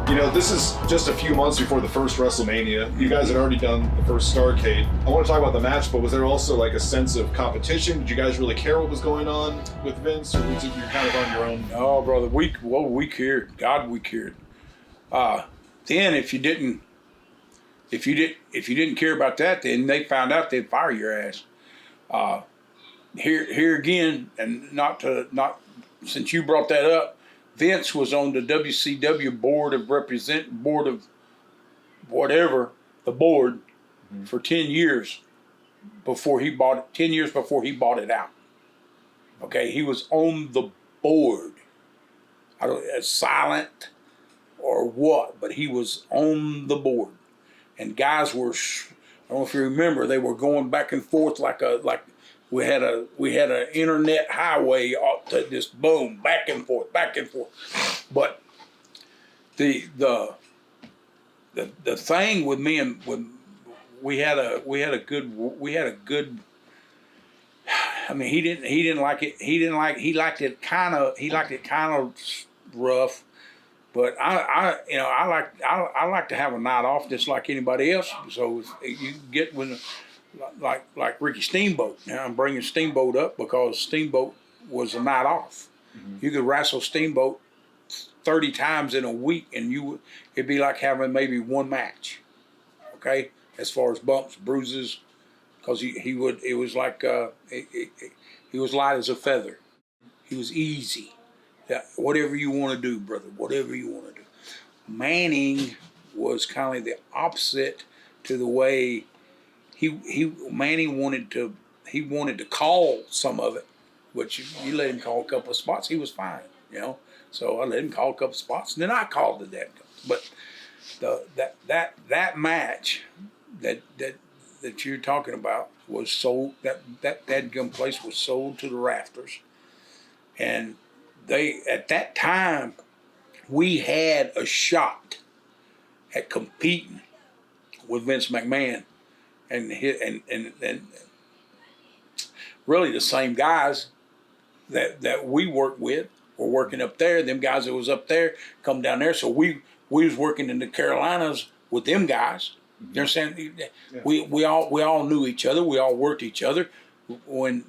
You know, this is just a few months before the first WrestleMania. You guys had already done the first Starrcade. I want to talk about the match, but was there also like a sense of competition? Did you guys really care what was going on with Vince, or was it you're kind of on your own? No, brother, we cared. God, we cared. Then if you didn't care about that, then they found out they'd fire your ass. Here again, and not since you brought that up, Vince was on the WCW board of for 10 years before he bought it. 10 years before he bought it out. Okay, he was on the board. I don't know, silent or what, but he was on the board. And guys were, I don't know if you remember, they were going back and forth like we had an internet highway to just boom, back and forth. But the thing with me and we had a good. I mean, he liked it kind of rough. But I like to have a night off just like anybody else. So you get like Ricky Steamboat. Now I'm bringing Steamboat up because Steamboat was a night off. Mm-hmm. You could wrestle Steamboat 30 times in a week, and it'd be like having maybe one match. Okay, as far as bumps, bruises, because he was light as a feather. He was easy. Yeah, whatever you want to do, brother, whatever you want to do. Manning was kind of the opposite to the way Manny wanted to call some of it, which you let him call a couple of spots, he was fine, you know. So I let him call a couple of spots, and then I called the damn. But that match that you're talking about was sold. That dadgum place was sold to the rafters, and at that time, we had a shot at competing with Vince McMahon, and really the same guys that we worked with were working up there. Them guys that was up there come down there, so we was working in the Carolinas with them guys. You understand? Yeah. We all knew each other. We all worked each other. When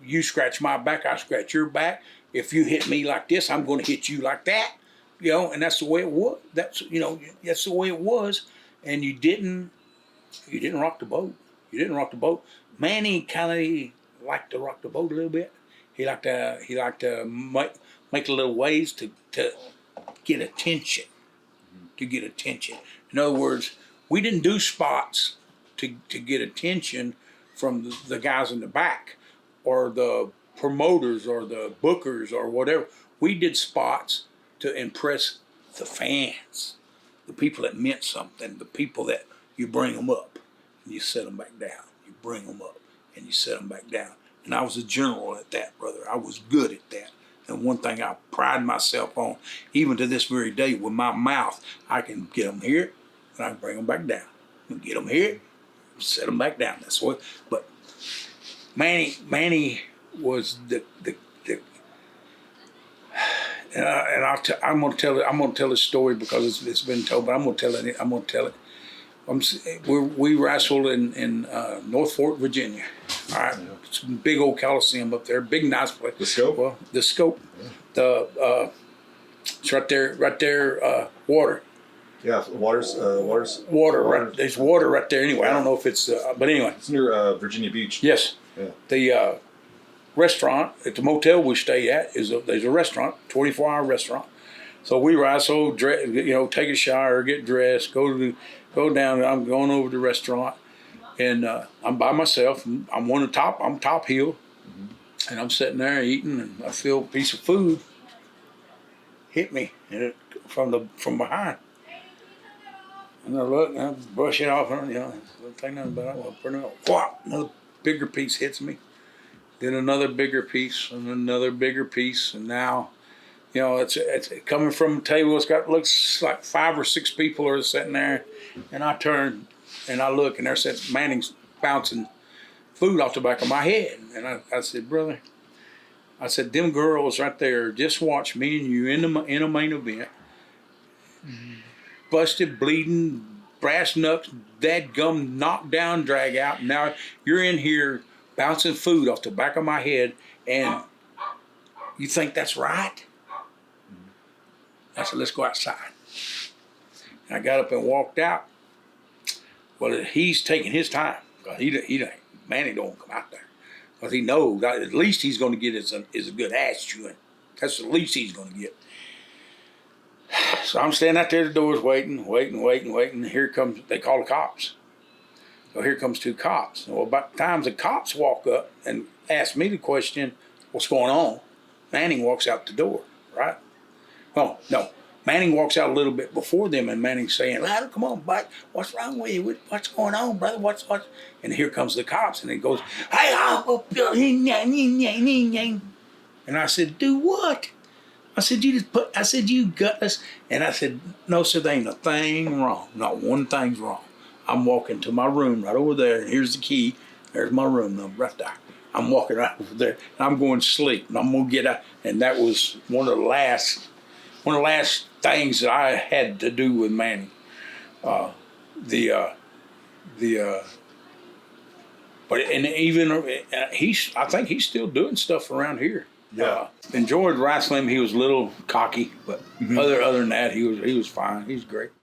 you scratch my back, I scratch your back. If you hit me like this, I'm going to hit you like that, you know, and that's the way it was. That's the way it was, and you didn't rock the boat. You didn't rock the boat. Manny kind of liked to rock the boat a little bit. He liked to make little ways to get attention, In other words, we didn't do spots to get attention from the guys in the back or the promoters or the bookers or whatever. We did spots to impress the fans, the people that meant something, the people that you bring them up and you set them back down. You bring them up and you set them back down. And I was a general at that, brother. I was good at that. And one thing I pride myself on, even to this very day, with my mouth, I can get them here and I can bring them back down. And get them here, set them back down. That's what. But Manny was I'm gonna tell this story because it's been told, but I'm gonna tell it. We wrestled in North Fork, Virginia. All right, it's a big old Coliseum up there, big nice place. The Scope. Well, the Scope. Yeah. It's right there. Water. Yeah, water. Right, there's water right there. Anyway, I don't know if it's, but anyway. It's near Virginia Beach. Yes. Yeah. The restaurant at the motel we stay at there's a restaurant, 24-hour restaurant. So we wrestle, take a shower, get dressed, go down. I'm going over to the restaurant, and I'm by myself. I'm I'm top heel, and I'm sitting there eating, and I feel a piece of food hit me from behind. And I look, and I brush it off, and don't think nothing about it. Whop! Another bigger piece hits me. Then another bigger piece, and another bigger piece, and now, it's coming from a table. Looks like 5 or 6 people are sitting there, and I turn and I look, and there's Manning's bouncing food off the back of my head, and I said, brother, them girls right there just watched me and you in a main event, busted, bleeding, brass knucks, that gum knocked down, drag out. Now you're in here bouncing food off the back of my head, and you think that's right? I said, let's go outside. And I got up and walked out. Well, he's taking his time. Manny don't come out there. Because he knows that at least he's going to get is a good ass chewing. That's the least he's going to get. So I'm standing out there at the doors waiting. Here comes, they call the cops. So here comes 2 cops. Well, about the time the cops walk up and ask me the question, what's going on? Manning walks out the door, right? Oh, no. Manning walks out a little bit before them, and Manning's saying, well, come on, Bart, what's wrong with you? What's going on, brother? What's? And here comes the cops, and he goes, hey, and I said, do what? I said, you gutless. And I said, no, sir, there ain't a thing wrong. Not one thing's wrong. I'm walking to my room right over there, and here's the key. There's my room number right there. I'm walking right over there, and I'm going to sleep, and I'm going to get out. And that was one of the last things that I had to do with Manny. But even I think he's still doing stuff around here. Yeah. Enjoyed wrestling. He was a little cocky, but other than that, he was fine. He was great.